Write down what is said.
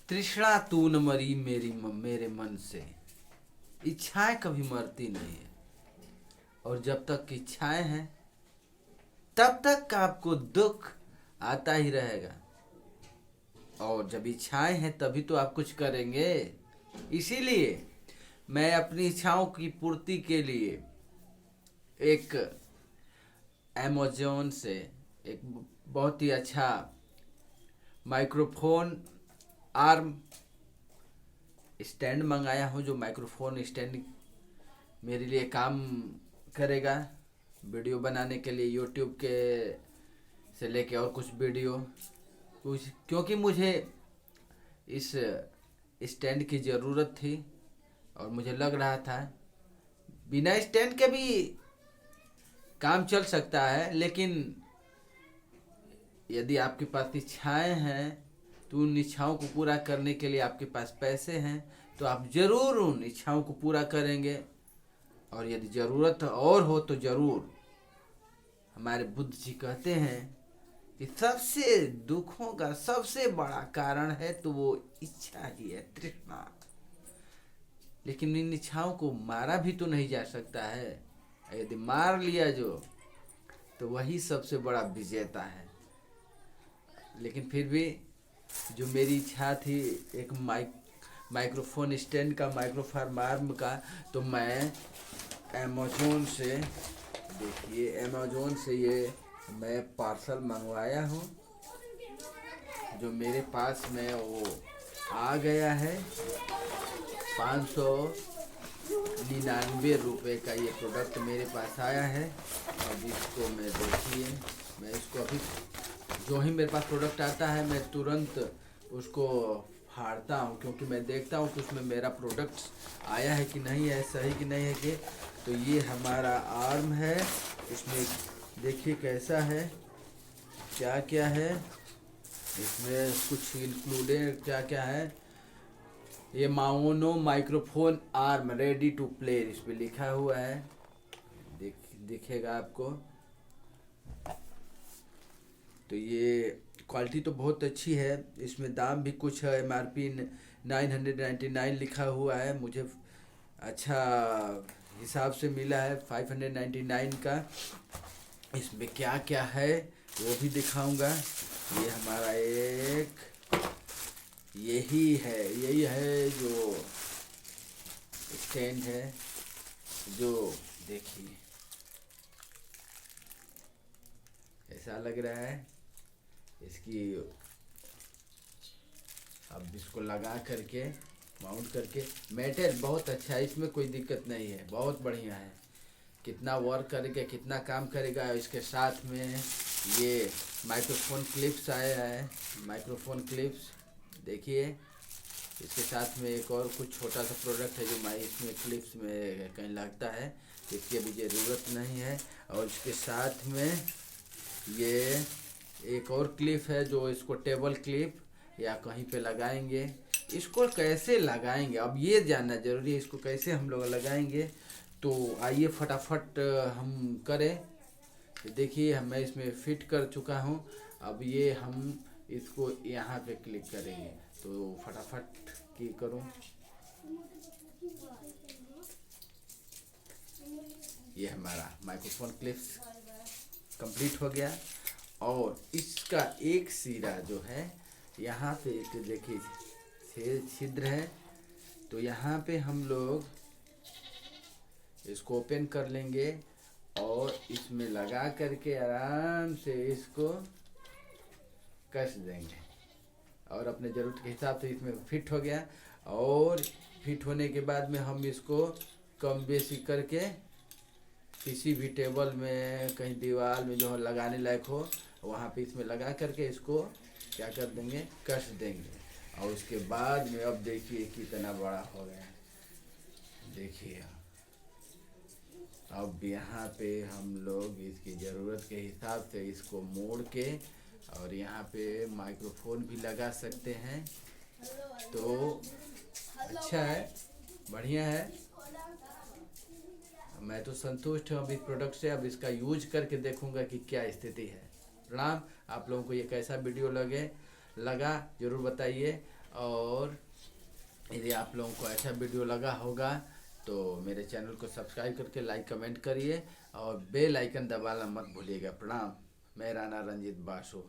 तृष्णा तू न मरी मेरे मन से, इच्छाएं कभी मरती नहीं है। और जब तक इच्छाएं हैं तब तक आपको दुख आता ही रहेगा। और जब इच्छाएं हैं तभी तो आप कुछ करेंगे। इसीलिए मैं अपनी इच्छाओं की पूर्ति के लिए एक अमेज़न से एक बहुत ही अच्छा माइक्रोफोन आर्म स्टैंड मंगाया हूँ, जो माइक्रोफोन स्टैंड मेरे लिए काम करेगा वीडियो बनाने के लिए, यूट्यूब के से लेके और कुछ वीडियो कुछ, क्योंकि मुझे इस स्टैंड की ज़रूरत थी और मुझे लग रहा था बिना स्टैंड के भी काम चल सकता है। लेकिन यदि आपके पास इच्छाएं हैं तो उन इच्छाओं को पूरा करने के लिए आपके पास पैसे हैं तो आप ज़रूर उन इच्छाओं को पूरा करेंगे। और यदि ज़रूरत और हो तो ज़रूर। हमारे बुद्ध जी कहते हैं कि सबसे दुखों का सबसे बड़ा कारण है तो वो इच्छा ही है, तृष्णा। लेकिन इन इच्छाओं को मारा भी तो नहीं जा सकता है। यदि मार लिया जो तो वही सबसे बड़ा विजेता है। लेकिन फिर भी जो मेरी इच्छा थी एक माइक्रोफोन स्टैंड का, माइक्रोफोन आर्म का, तो मैं अमेज़न से, देखिए अमेज़न से ये मैं पार्सल मंगवाया हूँ, जो मेरे पास में वो आ गया है। 599 का ये प्रोडक्ट मेरे पास आया है। अब इसको मैं, देखिए मैं इसको अभी जो ही मेरे पास प्रोडक्ट आता है मैं तुरंत उसको फाड़ता हूँ, क्योंकि मैं देखता हूँ कि उसमें मेरा प्रोडक्ट आया है कि नहीं है, सही कि नहीं है कि। तो ये हमारा आर्म है, इसमें देखिए कैसा है, क्या क्या है इसमें, कुछ इंक्लूडेड क्या क्या है। ये Maono microphone arm ready to play इस पे लिखा हुआ है, दिखेगा आपको। तो ये क्वालिटी तो बहुत अच्छी है। इसमें दाम भी कुछ है, MRP 999 लिखा हुआ है, मुझे अच्छा हिसाब से मिला है 599 का। इसमें क्या क्या है वो भी दिखाऊंगा। ये हमारा यही है जो स्टैंड है, जो देखिए ऐसा लग रहा है। इसकी अब इसको लगा करके माउंट करके, मेटल बहुत अच्छा है, इसमें कोई दिक्कत नहीं है, बहुत बढ़िया है। कितना वर्क करेगा, कितना काम करेगा। इसके साथ में ये माइक्रोफोन क्लिप्स आया है, माइक्रोफोन क्लिप्स देखिए। इसके साथ में एक और कुछ छोटा सा प्रोडक्ट है जो इसमें क्लिप्स में कहीं लगता है, इसकी अभी ज़रूरत नहीं है। और इसके साथ में ये एक और क्लिप है जो इसको टेबल क्लिप या कहीं पे लगाएंगे। इसको कैसे लगाएंगे अब ये जानना ज़रूरी है, इसको कैसे हम लोग लगाएंगे। तो आइए फटाफट हम करें। देखिए मैं इसमें फिट कर चुका हूँ। अब ये हम इसको यहाँ पे क्लिक करेंगे, तो फटाफट की करूँ। ये हमारा माइक्रोफोन क्लिप्स कंप्लीट हो गया। और इसका एक सिरा जो है यहाँ पे एक देखिए छिद्र है, तो यहाँ पे हम लोग इसको ओपन कर लेंगे और इसमें लगा करके आराम से इसको कस देंगे। और अपने ज़रूरत के हिसाब से इसमें फिट हो गया। और फिट होने के बाद में हम इसको कम बेसी करके किसी भी टेबल में, कहीं दीवार में जो लगाने लायक हो वहाँ पे इसमें लगा करके इसको क्या कर देंगे, कस देंगे। और उसके बाद में अब देखिए कितना बड़ा हो गया, देखिए। अब यहाँ पे हम लोग इसकी ज़रूरत के हिसाब से इसको मोड़ के और यहाँ पे माइक्रोफोन भी लगा सकते हैं। तो अच्छा है, बढ़िया है। मैं तो संतुष्ट हूँ अभी प्रोडक्ट से। अब इसका यूज करके देखूंगा कि क्या स्थिति है। प्रणाम। आप लोगों को ये कैसा वीडियो लगा ज़रूर बताइए। और यदि आप लोगों को ऐसा वीडियो लगा होगा तो मेरे चैनल को सब्सक्राइब करके लाइक कमेंट करिए और बेल आइकन दबाना मत भूलिएगा। प्रणाम, मैं राणा रंजीत बासु।